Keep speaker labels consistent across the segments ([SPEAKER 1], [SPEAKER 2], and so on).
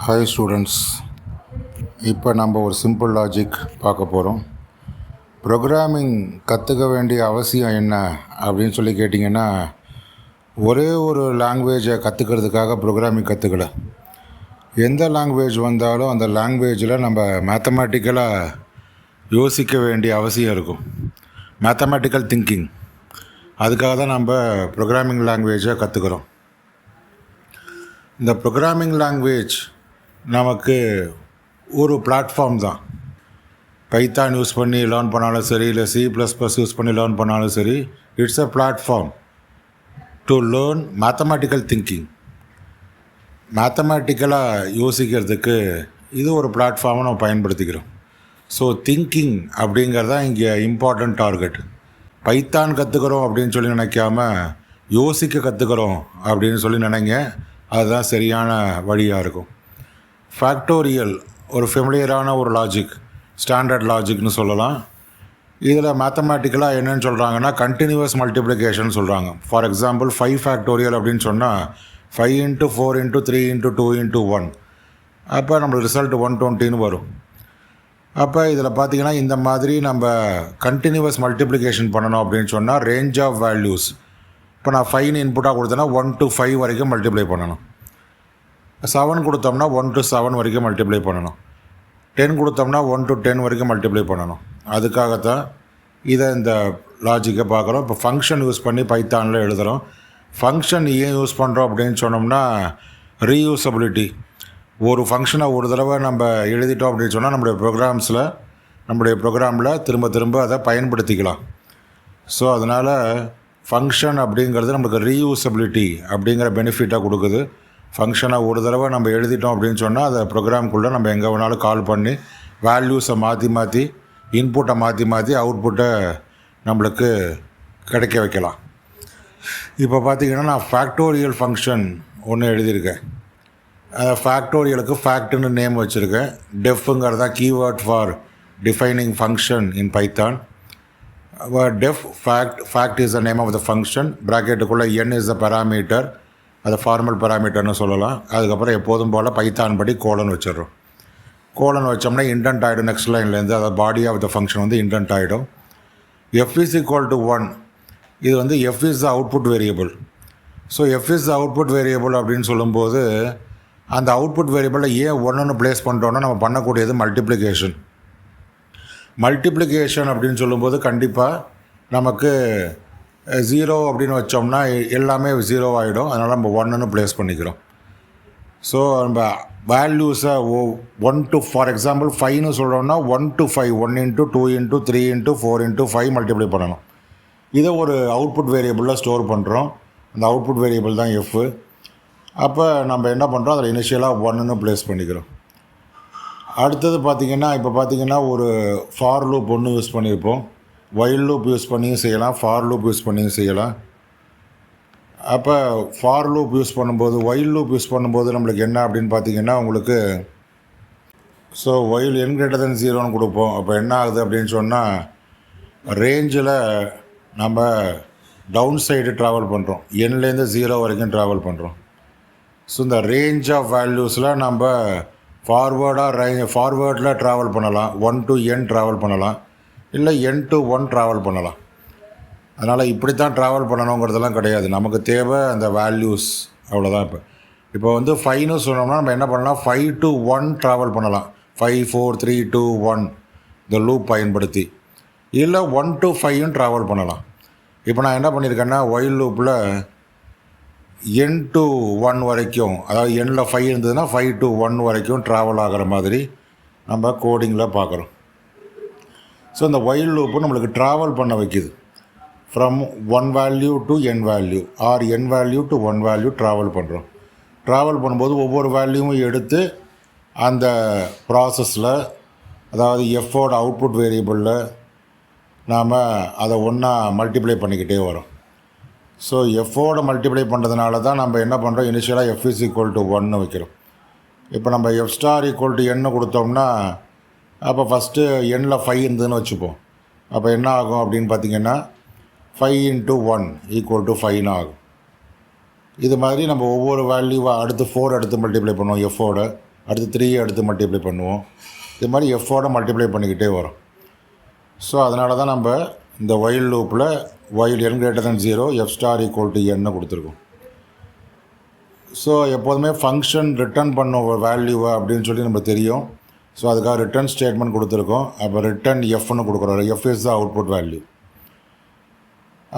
[SPEAKER 1] Hi students, இப்போ நம்ம ஒரு சிம்பிள் லாஜிக் பார்க்க போகிறோம். ப்ரோக்ராமிங் கற்றுக்க வேண்டிய அவசியம் என்ன அப்படின்னு சொல்லி கேட்டிங்கன்னா, ஒரே ஒரு லாங்குவேஜை கற்றுக்கிறதுக்காக ப்ரோக்ராமிங் கற்றுக்கல. எந்த லாங்குவேஜ் வந்தாலும் அந்த லாங்குவேஜில் நம்ம மேத்தமேட்டிக்கலாக யோசிக்க வேண்டிய அவசியம் இருக்கும். மேத்தமேட்டிக்கல் திங்கிங், அதுக்காக தான் நம்ம ப்ரோக்ராமிங் லாங்குவேஜை கற்றுக்கிறோம். இந்த ப்ரோக்ராமிங் லாங்குவேஜ் நமக்கு ஒரு பிளாட்ஃபார்ம் தான். பைத்தான் யூஸ் பண்ணி லேர்ன் பண்ணாலும் சரி, இல்லை C++ யூஸ் பண்ணி லேர்ன் பண்ணாலும் சரி, it's a platform to learn mathematical thinking. மேத்தமேட்டிக்கலாக யோசிக்கிறதுக்கு இது ஒரு பிளாட்ஃபார்மை நம்ம பயன்படுத்திக்கிறோம். ஸோ திங்கிங் அப்படிங்கிறதான் இங்கே இம்பார்ட்டண்ட் டார்கெட். பைத்தான் கற்றுக்கிறோம் அப்படின்னு சொல்லி நினைக்காம யோசிக்க கற்றுக்கிறோம் அப்படின்னு சொல்லி நினைங்க, அதுதான் சரியான வழியாக இருக்கும். ஃபேக்டோரியல் ஒரு ஃபெமிலியரான ஒரு லாஜிக், ஸ்டாண்டர்ட் லாஜிக்னு சொல்லலாம். இதில் மேத்தமேட்டிக்கலாக என்னென்னு சொல்கிறாங்கன்னா கண்டினியூவஸ் மல்டிப்ளிகேஷன் சொல்கிறாங்க. ஃபார் எக்ஸாம்பிள் 5 ஃபேக்டோரியல் அப்படின்னு சொன்னால் 5 × 4 × 3 × 2 × 1, அப்போ நம்மளுக்கு ரிசல்ட் 120ன்னு வரும். அப்போ இதில் பார்த்திங்கன்னா இந்த மாதிரி நம்ம கண்டினியூவஸ் மல்டிப்ளிகேஷன் பண்ணணும் அப்படின்னு சொன்னால் ரேஞ்ச் ஆஃப் வேல்யூஸ், இப்போ நான் 5 இன்புட்டாக கொடுத்தேன்னா 1 to 5 வரைக்கும் மல்டிப்ளை பண்ணணும். 7 கொடுத்தோம்னா 1 to 7 வரைக்கும் மல்டிப்ளை பண்ணணும். 10 கொடுத்தோம்னா 1 to 10 வரைக்கும் மல்டிப்ளை பண்ணணும். அதுக்காகத்தான் இதை இந்த லாஜிக்கை பார்க்குறோம். இப்போ ஃபங்க்ஷன் யூஸ் பண்ணி பைத்தானில் எழுதுகிறோம். ஃபங்க்ஷன் ஏன் யூஸ் பண்ணுறோம் அப்படின்னு சொன்னோம்னா ரீயூசபிலிட்டி. ஒரு ஃபங்க்ஷனை ஒரு தடவை நம்ம எழுதிட்டோம் அப்படின்னு சொன்னால் நம்முடைய ப்ரோக்ராமில் திரும்ப திரும்ப அதை பயன்படுத்திக்கலாம். ஸோ அதனால் ஃபங்க்ஷன் அப்படிங்கிறது நமக்கு ரீயூசபிலிட்டி அப்படிங்கிற பெனிஃபிட்டாக கொடுக்குது. ஃபங்க்ஷனை ஒரு தடவை நம்ம எழுதிட்டோம் அப்படின்னு சொன்னால் அதை ப்ரோக்ராம்குள்ளே நம்ம எங்கே வேணாலும் கால் பண்ணி வேல்யூஸை மாற்றி இன்புட்டை மாற்றி அவுட்புட்டை நம்மளுக்கு கிடைக்க வைக்கலாம். இப்போ பார்த்திங்கன்னா நான் ஃபேக்டோரியல் ஃபங்க்ஷன் ஒன்று எழுதியிருக்கேன். அந்த ஃபேக்டோரியலுக்கு ஃபேக்ட்னு நேம் வச்சுருக்கேன். டெஃப்ங்கிறது தான் keyword for defining function in Python. def fact is the name of the function. ப்ராக்கெட்டுக்குள்ளே n is the parameter, அதை ஃபார்மல் பேராமீட்டர்னு சொல்லலாம். அதுக்கப்புறம் எப்போதும் போல் பைத்தான் படி கோலன் வச்சிடறோம். கோலன் வச்சோம்னா இன்டென்ட் ஆகிடும். நெக்ஸ்ட் லைன்லேருந்து அதை பாடி ஆஃப் த ஃபங்க்ஷன் வந்து இன்டென்ட் ஆகிடும். f is equal to 1, இது வந்து f is the output variable. So f is the output variable அப்படின்னு சொல்லும்போது அந்த அவுட்புட் வேரியபிளில் ஏன் 1ன்னு ப்ளேஸ் பண்ணுறோன்னா நம்ம பண்ணக்கூடியது மல்டிப்ளிகேஷன் அப்படின்னு சொல்லும்போது கண்டிப்பாக நமக்கு 0 அப்படின்னு வச்சோம்னா எல்லாமே 0 ஆகிடும். அதனால் நம்ம 1ன்னு ப்ளேஸ் பண்ணிக்கிறோம். ஸோ நம்ம வேல்யூஸை 1 to, ஃபார் எக்ஸாம்பிள் 5ன்னு சொல்கிறோம்னா 1 to 5, 1 × 2 × 3 × 4 × 5 மல்டிப்ளை பண்ணணும். இதை ஒரு அவுட்புட் வேரியபிளில் ஸ்டோர் பண்ணுறோம். அந்த அவுட்புட் வேரியபிள் தான் எஃப். அப்போ நம்ம என்ன பண்ணுறோம், அதில் இனிஷியலாக 1ன்னு ப்ளேஸ் பண்ணிக்கிறோம். அடுத்தது பார்த்திங்கன்னா ஒரு ஃபார் லூப் ஒன்று யூஸ் பண்ணியிருப்போம். ஒயில் லூப் யூஸ் பண்ணியும் செய்யலாம், ஃபார் லூப் யூஸ் பண்ணியும் செய்யலாம். அப்போ ஃபார் லூப் யூஸ் பண்ணும்போது, ஒயில் லூப் யூஸ் பண்ணும்போது நம்மளுக்கு என்ன அப்படின்னு பார்த்திங்கன்னா உங்களுக்கு ஸோ ஒயில் n > 0ன்னு கொடுப்போம். அப்போ என்ன ஆகுது அப்படின்னு சொன்னால் ரேஞ்சில் நம்ம டவுன் சைடு ட்ராவல் பண்ணுறோம். nலேருந்து 0 வரைக்கும் ட்ராவல் பண்ணுறோம். ஸோ இந்த ரேஞ்ச் ஆஃப் வேல்யூஸில் நம்ம ஃபார்வேர்டில் ட்ராவல் பண்ணலாம், 1 to n ட்ராவல் பண்ணலாம், இல்லை n to 1 ட்ராவல் பண்ணலாம். அதனால் இப்படி தான் ட்ராவல் பண்ணணுங்கிறதெல்லாம் கிடையாது. நமக்கு தேவை அந்த வேல்யூஸ், அவ்வளோதான். இப்போ வந்து 5ன்னு சொன்னோம்னா நம்ம என்ன பண்ணலாம், 5 to 1 ட்ராவல் பண்ணலாம். 5 4 3 2 1 இந்த லூப் பயன்படுத்தி, இல்லை 1 to 5ன்னு ட்ராவல் பண்ணலாம். இப்போ நான் என்ன பண்ணியிருக்கேன்னா ஒயில் லூப்பில் n to 1 வரைக்கும், அதாவது nல 5 இருந்ததுன்னா 5 to 1 வரைக்கும் ட்ராவல் ஆகிற மாதிரி நம்ம கோடிங்கில் பார்க்குறோம். ஸோ இந்த ஒயில் லூப்பு நம்மளுக்கு ட்ராவல் பண்ண வைக்கிது. From 1 value to n value or n value to 1 value travel பண்ணுறோம். ட்ராவல் பண்ணும்போது ஒவ்வொரு வேல்யூவும் எடுத்து அந்த ப்ராசஸில், அதாவது எஃபோட அவுட்புட் வேரியபிளில் நாம் அதை ஒன்றா மல்டிப்ளை பண்ணிக்கிட்டே வரோம். ஸோ எஃபோட மல்டிப்ளை பண்ணுறதுனால தான் நம்ம என்ன பண்ணுறோம், இனிஷியலாக f is equal to 1 வைக்கிறோம். இப்போ நம்ம f star equal to n கொடுத்தோம்னா, அப்போ ஃபஸ்ட்டு nல 5 இருந்ததுன்னு வச்சுப்போம். அப்போ என்ன ஆகும் அப்படின்னு பார்த்திங்கன்னா 5 × 1 = 5 ஆகும். இது மாதிரி நம்ம ஒவ்வொரு வேல்யூவாக அடுத்து 4 எடுத்து மல்டிப்ளை பண்ணுவோம் எஃபோட. அடுத்து 3 எடுத்து மல்டிப்ளை பண்ணுவோம். இது மாதிரி எஃபோட மல்டிப்ளை பண்ணிக்கிட்டே வரும். ஸோ அதனால தான் நம்ம இந்த ஒயில் லூப்பில் while n greater than 0 f star equal to n கொடுத்துருக்கோம். ஸோ எப்போதுமே ஃபங்க்ஷன் ரிட்டர்ன் பண்ண வேல்யூவை அப்படின்னு சொல்லி நம்ம தெரியும். ஸோ அதுக்காக ரிட்டர்ன் ஸ்டேட்மெண்ட் கொடுத்துருக்கோம். அப்போ ரிட்டர்ன் எஃப்னு கொடுக்குறோம். F is the output value.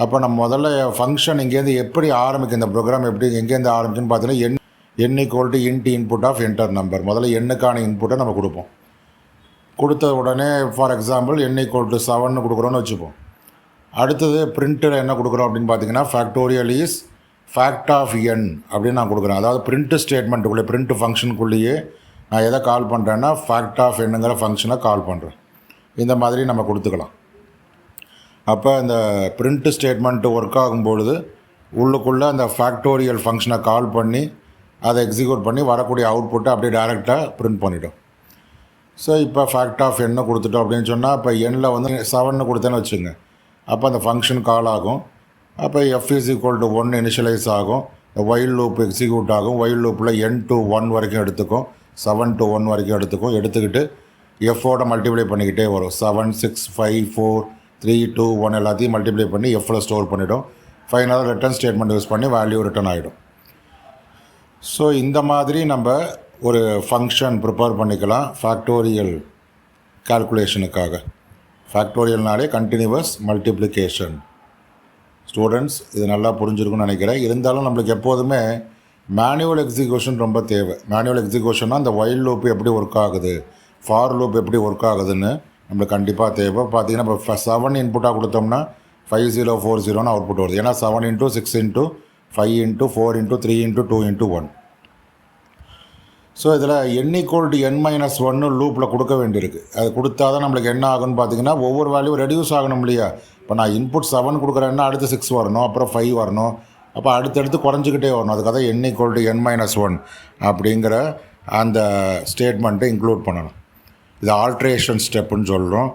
[SPEAKER 1] அப்போ நம்ம முதல்ல ஃபங்க்ஷன் இங்கேருந்து எப்படி ஆரம்பிக்கும், இந்த ப்ரோக்ராம் எப்படி எங்கேருந்து ஆரம்பிக்குன்னு பார்த்தீங்கன்னா n equal to int input of enter number. முதல்ல எண்ணுக்கான இன்புட்டை நம்ம கொடுப்போம். கொடுத்த உடனே for example n equal to 7 கொடுக்குறோன்னு வச்சுப்போம். அடுத்தது பிரிண்ட்டில் என்ன கொடுக்குறோம் அப்படின்னு பார்த்தீங்கன்னா factorial is fact of n அப்படின்னு நான் கொடுக்குறேன். அதாவது பிரிண்ட் ஸ்டேட்மெண்ட்டுக்குள்ளே பிரிண்ட் ஃபங்க்ஷனுக்குள்ளேயே நான் எதை கால் பண்ணுறேன்னா ஃபேக்ட் ஆஃப் என்னங்கிற ஃபங்க்ஷனை கால் பண்ணுறேன். இந்த மாதிரி நம்ம கொடுத்துக்கலாம். அப்போ இந்த பிரிண்ட் ஸ்டேட்மெண்ட்டு ஒர்க் ஆகும்பொழுது உள்ளுக்குள்ளே அந்த ஃபேக்டோரியல் ஃபங்க்ஷனை கால் பண்ணி அதை எக்ஸிக்யூட் பண்ணி வரக்கூடிய அவுட்புட்டை அப்படியே டைரெக்டாக பிரிண்ட் பண்ணிவிடும். ஸோ இப்போ ஃபேக்ட் ஆஃப் என்ன கொடுத்துட்டோம் அப்படின்னு சொன்னால் இப்போ எண்ணில் வந்து 7 கொடுத்தேன்னு வச்சுங்க. அப்போ அந்த ஃபங்க்ஷன் கால் ஆகும். அப்போ f is equal to 1 initialise ஆகும். ஒயில் லூப் எக்ஸிக்யூட் ஆகும். ஒயில் லூப்பில் n to 1 வரைக்கும் எடுத்துக்கும், 7 to 1 வரைக்கும் எடுத்துக்கும். எடுத்துக்கிட்டு எஃபோட மல்டிப்ளை பண்ணிக்கிட்டே வரும். 7 6 5 4 3 2 1 எல்லாத்தையும் மல்டிப்ளை பண்ணி எஃப்பில் ஸ்டோர் பண்ணிவிடும். ஃபைனலாக ரிட்டர்ன் ஸ்டேட்மெண்ட் யூஸ் பண்ணி வேல்யூ ரிட்டர்ன் ஆகிடும். ஸோ இந்த மாதிரி நம்ம ஒரு ஃபங்க்ஷன் ப்ரிப்பேர் பண்ணிக்கலாம் ஃபேக்டோரியல் கால்குலேஷனுக்காக. ஃபேக்டோரியல்னாலே கண்டினியூவஸ் மல்டிப்ளிகேஷன். ஸ்டூடெண்ட்ஸ் இது நல்லா புரிஞ்சிருக்குன்னு நினைக்கிறேன். இருந்தாலும் நம்மளுக்கு எப்போதுமே மேனுவல் எக்ஸிக்யூஷன் ரொம்ப தேவை. மேனுவல் எக்ஸிக்யூஷன்னா அந்த ஒயில் லூப் எப்படி ஒர்க் ஆகுது, ஃபார் லூப் எப்படி ஒர்க் ஆகுதுன்னு நம்மளுக்கு கண்டிப்பாக தேவை. பார்த்தீங்கன்னா இப்போ 7 இன்புட்டாக கொடுத்தோம்னா 5040ன்னு அவுட்புட் வருது. ஏன்னா 7 × 6 × 5 × 4 × 3 × 2 × 1. ஸோ இதில் n equal to n-1 லூப்பில் கொடுக்க வேண்டியிருக்கு. அது கொடுத்தா தான் நம்மளுக்கு என்ன ஆகுன்னு பார்த்தீங்கன்னா ஒவ்வொரு வேல்யூ ரெடியூஸ் ஆகணும் இல்லையா. இப்போ நான் இன்புட் 7 கொடுக்குறேன்னா அடுத்து 6 வரணும், அப்புறம் 5 வரணும், அப்போ அடுத்தடுத்து குறைஞ்சிக்கிட்டே வரணும். அதுக்காக தான் n equal to n-1 அப்படிங்கிற அந்த ஸ்டேட்மெண்ட்டை இன்க்ளூட் பண்ணணும். இது ஆல்ட்ரேஷன் ஸ்டெப்புன்னு சொல்கிறோம்.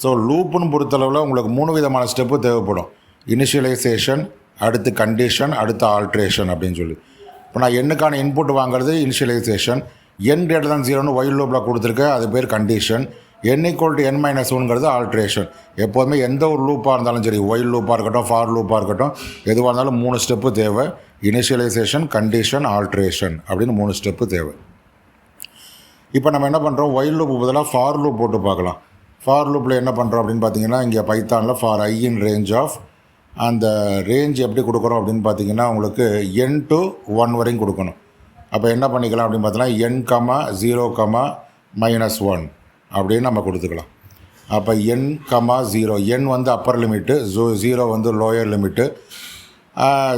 [SPEAKER 1] ஸோ லூப்புன்னு பொறுத்தளவில் உங்களுக்கு 3 விதமான ஸ்டெப்பு தேவைப்படும். இனிஷியலைசேஷன், அடுத்து கண்டிஷன், அடுத்து ஆல்ட்ரேஷன் அப்படின்னு சொல்லி. இப்போ நான் எண்ணுக்கான இன்புட் வாங்குறது இனிஷியலைசேஷன். n greater than 0ன்னு ஒயில் லூப்பில் கொடுத்துருக்கேன், அது பேர் கண்டிஷன். n equal to n-1ங்கிறது ஆல்ட்ரேஷன். எப்போதுமே எந்த ஒரு லூப்பாக இருந்தாலும் சரி, ஒயில் லூப்பாக இருக்கட்டும், ஃபார் லூப்பாக இருக்கட்டும், எதுவாக இருந்தாலும் 3 ஸ்டெப்பு தேவை. இனிஷியலைசேஷன், கண்டிஷன், ஆல்ட்ரேஷன் அப்படின்னு 3 ஸ்டெப்பு தேவை. இப்போ நம்ம என்ன பண்ணுறோம், ஒயில் லூப் பதிலாக ஃபார் லூப் போட்டு பார்க்கலாம். ஃபார் லூப்பில் என்ன பண்ணுறோம் அப்படின்னு பார்த்தீங்கன்னா இங்கே பைத்தானில் for i in range of அந்த ரேஞ்ச் எப்படி கொடுக்குறோம் அப்படின்னு பார்த்தீங்கன்னா உங்களுக்கு n to 1 வரையும் கொடுக்கணும். அப்போ என்ன பண்ணிக்கலாம் அப்படின்னு பார்த்தீங்கன்னா n, 0, -1 அப்படின்னு நம்ம கொடுத்துக்கலாம். அப்போ n, 0, n வந்து அப்பர் லிமிட்டு, 0 வந்து லோயர் லிமிட்டு.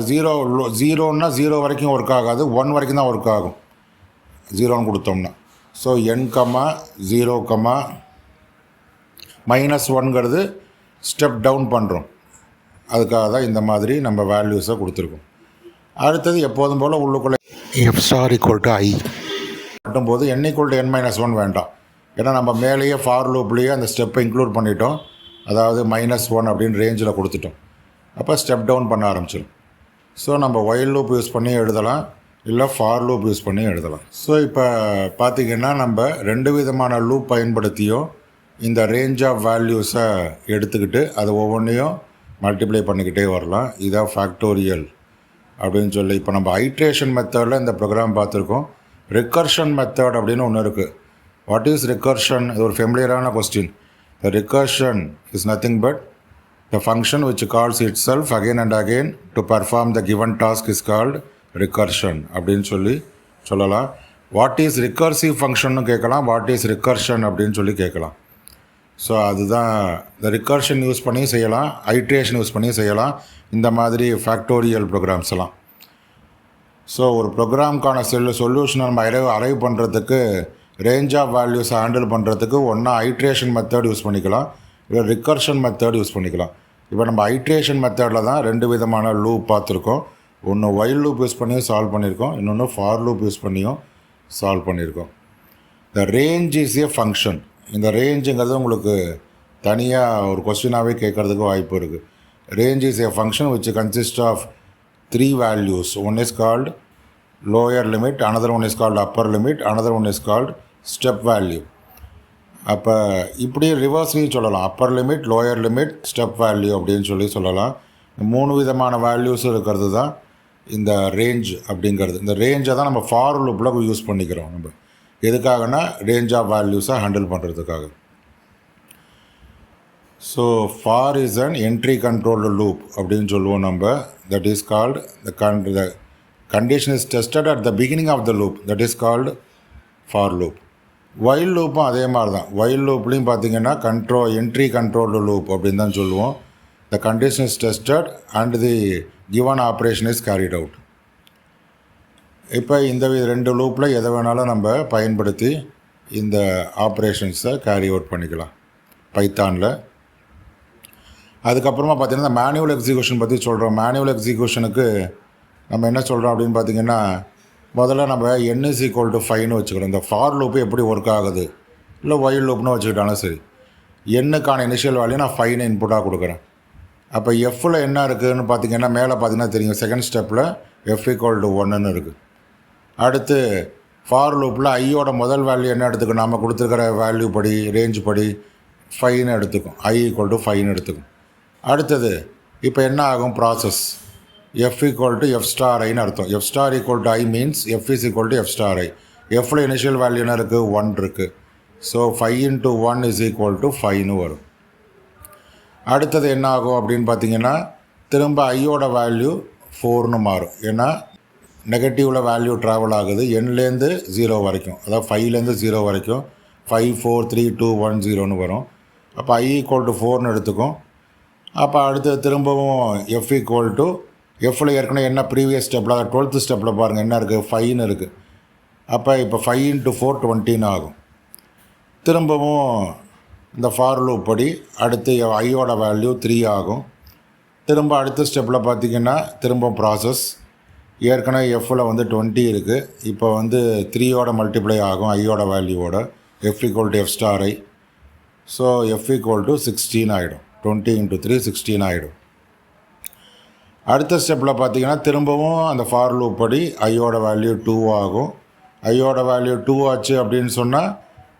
[SPEAKER 1] 0ன்னா 0 வரைக்கும் ஒர்க் ஆகாது, 1 வரைக்கும் தான் ஒர்க் ஆகும் 0ன்னு கொடுத்தோம்னா. ஸோ n, 0, -1ங்கிறது ஸ்டெப் டவுன் பண்ணுறோம். அதுக்காக தான் இந்த மாதிரி நம்ம வேல்யூஸை கொடுத்துருக்கோம். அடுத்தது எப்போதும் போல் உள்ளுக்குள்ளே f star equal to i கட்டும்போது n equal to n-1 வேண்டாம். ஏன்னா நம்ம மேலேயே ஃபார் லூப்லேயே அந்த ஸ்டெப்பை இன்க்ளூட் பண்ணிட்டோம். அதாவது -1 அப்படின்னு ரேஞ்சில் கொடுத்துட்டோம். அப்போ ஸ்டெப் டவுன் பண்ண ஆரம்பிச்சிடும். ஸோ நம்ம ஒயில் லூப் யூஸ் பண்ணி எழுதலாம், இல்லை ஃபார் லூப் யூஸ் பண்ணி எழுதலாம். ஸோ இப்போ பார்த்திங்கன்னா நம்ம 2 விதமான லூப் பயன்படுத்தியும் இந்த ரேஞ்ச் ஆஃப் வேல்யூஸை எடுத்துக்கிட்டு அதை ஒவ்வொன்றையும் மல்டிப்ளை பண்ணிக்கிட்டே வரலாம். இதான் ஃபேக்டோரியல் அப்படின்னு சொல்லி. இப்போ நம்ம ஐட்ரேஷன் மெத்தடில் இந்த ப்ரோக்ராம் பார்த்துருக்கோம். ரிகர்ஷன் மெத்தட் அப்படின்னு ஒன்று இருக்குது. What is recursion? இது ஒரு ஃபெமிலியரான question. The recursion is nothing but the function which calls itself again and again to perform the given task is called recursion அப்படின்னு சொல்லலாம். வாட் இஸ் ரிகர்சிவ் ஃபங்க்ஷன்னு கேட்கலாம், வாட் இஸ் ரிகர்ஷன் அப்படின்னு சொல்லி கேட்கலாம். ஸோ அதுதான் இந்த ரிகர்ஷன் யூஸ் பண்ணி செய்யலாம், ஐட்ரேஷன் யூஸ் பண்ணி செய்யலாம், இந்த மாதிரி ஃபேக்டோரியல் ப்ரோக்ராம்ஸ் எல்லாம். ஸோ ஒரு ப்ரோக்ராமுக்கான சொல்யூஷனை நம்ம அரைவ் பண்ணுறதுக்கு, ரேஞ்ச் ஆஃப் வேல்யூஸை ஹேண்டில் பண்ணுறதுக்கு ஒன்றா ஐட்ரேஷன் மெத்தட் யூஸ் பண்ணிக்கலாம், இல்லை ரிகர்ஷன் மெத்தட் யூஸ் பண்ணிக்கலாம். இப்போ நம்ம ஐட்ரேஷன் மெத்தடில் தான் 2 விதமான லூப் பார்த்துருக்கோம். ஒன்று ஒயில் லூப் யூஸ் பண்ணியும் சால்வ் பண்ணியிருக்கோம், இன்னொன்று ஃபார் லூப் யூஸ் பண்ணியும் சால்வ் பண்ணியிருக்கோம். The range is a function. இந்த ரேஞ்சுங்கிறது உங்களுக்கு தனியாக ஒரு கொஸ்டினாகவே கேட்குறதுக்கு வாய்ப்பு இருக்குது. Range is a function which consist of 3 values. One is called lower limit, another one is called upper limit, another one is called step value. அப்போ இப்படி ரிவர்ஸ்லையும் சொல்லலாம், upper limit, lower limit, step value அப்படின்னு சொல்லலாம். 3 விதமான values இருக்கிறது தான் இந்த range அப்படிங்கிறது. இந்த ரேஞ்சை தான் நம்ம ஃபார் லூப்பில் யூஸ் பண்ணிக்கிறோம். நம்ம எதுக்காகனா ரேஞ்ச் ஆஃப் வேல்யூஸை ஹேண்டில் பண்ணுறதுக்காக. So for is an entry controlled loop அப்படின்னு சொல்லுவோம் நம்ம. That is called the condition is tested at the beginning of the loop, that is called for loop. While லூப்பும் அதே மாதிரி தான். வைல் லூப்லேயும் பார்த்திங்கன்னா என்ட்ரி கண்ட்ரோல்டு லூப் அப்படின்னு தான் சொல்லுவோம். த condition is tested and the given operation is carried out. இப்போ இந்த 2 லூப்பில் எதை வேணாலும் நம்ம பயன்படுத்தி இந்த ஆப்ரேஷன்ஸை கேரி அவுட் பண்ணிக்கலாம் பைத்தானில். அதுக்கப்புறமா பார்த்திங்கன்னா இந்த மேனுவல் எக்ஸிக்யூஷன் பற்றி சொல்கிறோம். மேனுவல் எக்ஸிக்யூஷனுக்கு நம்ம என்ன சொல்கிறோம் அப்படின்னு பார்த்திங்கன்னா, முதல்ல நம்ம n = 5ன்னு வச்சுக்கிறோம். இந்த ஃபார் லூப்பு எப்படி ஒர்க் ஆகுது, இல்லை வைல் லூப்னு வச்சுக்கிட்டாலும் சரி, எண்ணுக்கான இனிஷியல் வேல்யூ நான் 5ன்னு இன்புட்டாக கொடுக்குறேன். அப்போ எஃப்பில் என்ன இருக்குதுன்னு பார்த்திங்கன்னா, மேலே பார்த்திங்கன்னா தெரியும், செகண்ட் ஸ்டெப்பில் f = 1ன்னு இருக்குது. அடுத்து ஃபார் லூப்பில் ஐயோட முதல் வேல்யூ என்ன எடுத்துக்கும், நாம் கொடுத்துருக்கிற வேல்யூ படி, ரேஞ்ச் படி 5ன்னு எடுத்துக்கும், i = 5ன்னு எடுத்துக்கும். அடுத்தது இப்போ என்ன ஆகும், ப்ராசஸ் f = f*(i)ன்னு அர்த்தம். f* = i means f is equal to f*(i). fல இனிஷியல் வேல்யூ என்ன இருக்குது, 1 இருக்குது. ஸோ 5 × 1 = 5ன்னு வரும். அடுத்தது என்ன ஆகும் அப்படின்னு பார்த்தீங்கன்னா, திரும்ப ஐயோட வேல்யூ 4ன்னு மாறும். ஏன்னா நெகட்டிவில் வேல்யூ ட்ராவல் ஆகுது nலேருந்து 0 வரைக்கும், அதாவது 5லேருந்து 0 வரைக்கும் 5 4 3 2 1 0ன்னு வரும். அப்போ i = 4ன்னு எடுத்துக்கும். அப்போ அடுத்து திரும்பவும் எஃப்ல ஏற்கனவே என்ன ப்ரீவியஸ் ஸ்டெப்பில், அதாவது 12th ஸ்டெப்பில் பாருங்கள் என்ன இருக்குது, 5ன்னு இருக்குது. அப்போ இப்போ 5 × 4 20ன்னு ஆகும். திரும்பவும் இந்த ஃபார் லூப் படி அடுத்து ஐயோட வேல்யூ 3 ஆகும். திரும்ப அடுத்த ஸ்டெப்பில் பார்த்திங்கன்னா திரும்ப ப்ராசஸ், ஏற்கனவே எஃப்பில் 20 இருக்குது, இப்போ 3யோட மல்டிப்ளை ஆகும் ஐயோட வேல்யூவோட, f = f*(i). ஸோ f = 16 ஆகிடும். 20 × 3 16 ஆகிடும். அடுத்த ஸ்டெப்பில் பார்த்திங்கன்னா திரும்பவும் அந்த ஃபார் லூப் படி ஐயோட வேல்யூ 2 ஆகும். ஐயோட வேல்யூ 2 ஆச்சு அப்படின்னு சொன்னால்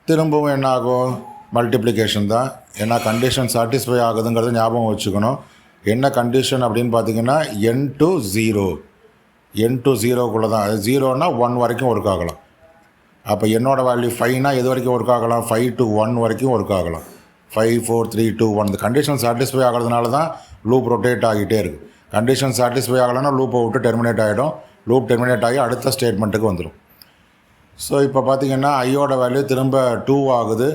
[SPEAKER 1] திரும்பவும் என்ன ஆகும், மல்டிப்ளிகேஷன் தான். ஏன்னா கண்டிஷன் சாட்டிஸ்ஃபை ஆகுதுங்கிறத ஞாபகம் வச்சுக்கணும். என்ன கண்டிஷன் அப்படின்னு பார்த்திங்கன்னா n to 0, n to 0க்குள்ளே தான். அது 0னா 1 வரைக்கும் ஒர்க் ஆகலாம். அப்போ என்னோட வேல்யூ 5னா எது வரைக்கும் ஒர்க் ஆகலாம், 5 to 1 வரைக்கும் ஒர்க் ஆகலாம். 5 4 3 2 1. இந்த கண்டிஷன் சாட்டிஸ்ஃபை ஆகிறதுனால தான் லூப் ரொட்டேட் ஆகிட்டே இருக்குது. கண்டிஷன் சாட்டிஸ்ஃபை ஆகலைன்னா லூப்பை விட்டு டெர்மினேட் ஆகிடும். லூப் டெர்மினேட் ஆகி அடுத்த ஸ்டேட்மெண்ட்டுக்கு வந்துடும். ஸோ இப்போ பார்த்திங்கன்னா ஐயோட வேல்யூ திரும்ப 2 ஆகுது.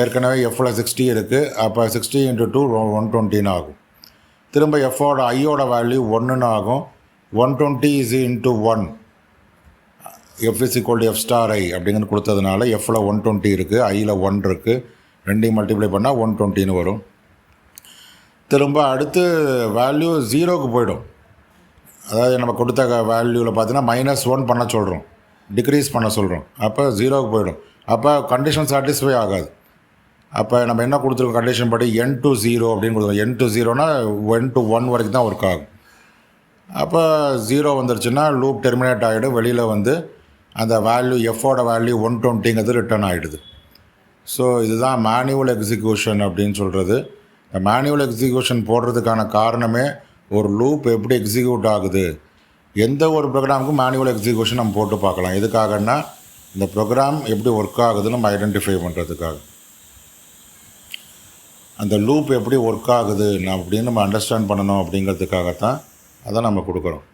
[SPEAKER 1] ஏற்கனவே எஃப்பில் 60 இருக்குது. அப்போ 60 × 2 120ன்னு ஆகும். திரும்ப எஃப்போட ஐயோட வேல்யூ 1ன்னு ஆகும். 120 × 1 f is equal to f*(i) அப்படிங்கிறது கொடுத்ததுனால எஃப்பில் 120 இருக்குது, ஐயில் 1 இருக்குது. ரெண்டையும் மல்டிப்ளை பண்ணால் 120ன்னு வரும். திரும்ப அடுத்து வேல்யூ 0க்கு போயிடும். அதாவது நம்ம கொடுத்த வேல்யூவில் பார்த்தீங்கன்னா -1 பண்ண சொல்கிறோம், டிக்ரீஸ் பண்ண சொல்கிறோம். அப்போ 0க்கு போயிடும். அப்போ கண்டிஷன் சாட்டிஸ்ஃபை ஆகாது. அப்போ நம்ம என்ன கொடுத்துருக்கோம், கண்டிஷன் படி n to 0 அப்படின்னு கொடுத்துருக்கோம். n to 0னா 1 to 1 வரைக்கும் தான் ஒர்க் ஆகும். அப்போ 0 வந்துருச்சுன்னா லூப் டெர்மினேட் ஆகிடும். வெளியில் அந்த வேல்யூ எஃப்போட வேல்யூ 120ங்கிறது ரிட்டர்ன் ஆகிடுது. ஸோ இதுதான் மேனுவல் எக்ஸிக்யூஷன் அப்படின்னு சொல்கிறது. இந்த மேனுவல் எக்ஸிக்யூஷன் போடுறதுக்கான காரணமே ஒரு லூப் எப்படி எக்ஸிக்யூட் ஆகுது, எந்த ஒரு ப்ரோக்ராமுக்கும் மேனுவல் எக்ஸிக்யூஷன் நம்ம போட்டு பார்க்கலாம். எதுக்காகன்னா இந்த ப்ரோக்ராம் எப்படி ஒர்க் ஆகுதுன்னு நம்ம ஐடென்டிஃபை பண்ணுறதுக்காக. அந்த லூப் எப்படி ஒர்க் ஆகுது அப்படின்னு நம்ம அண்டர்ஸ்டாண்ட் பண்ணணும் அப்படிங்கிறதுக்காகத்தான் அதை நம்ம கொடுக்குறோம்.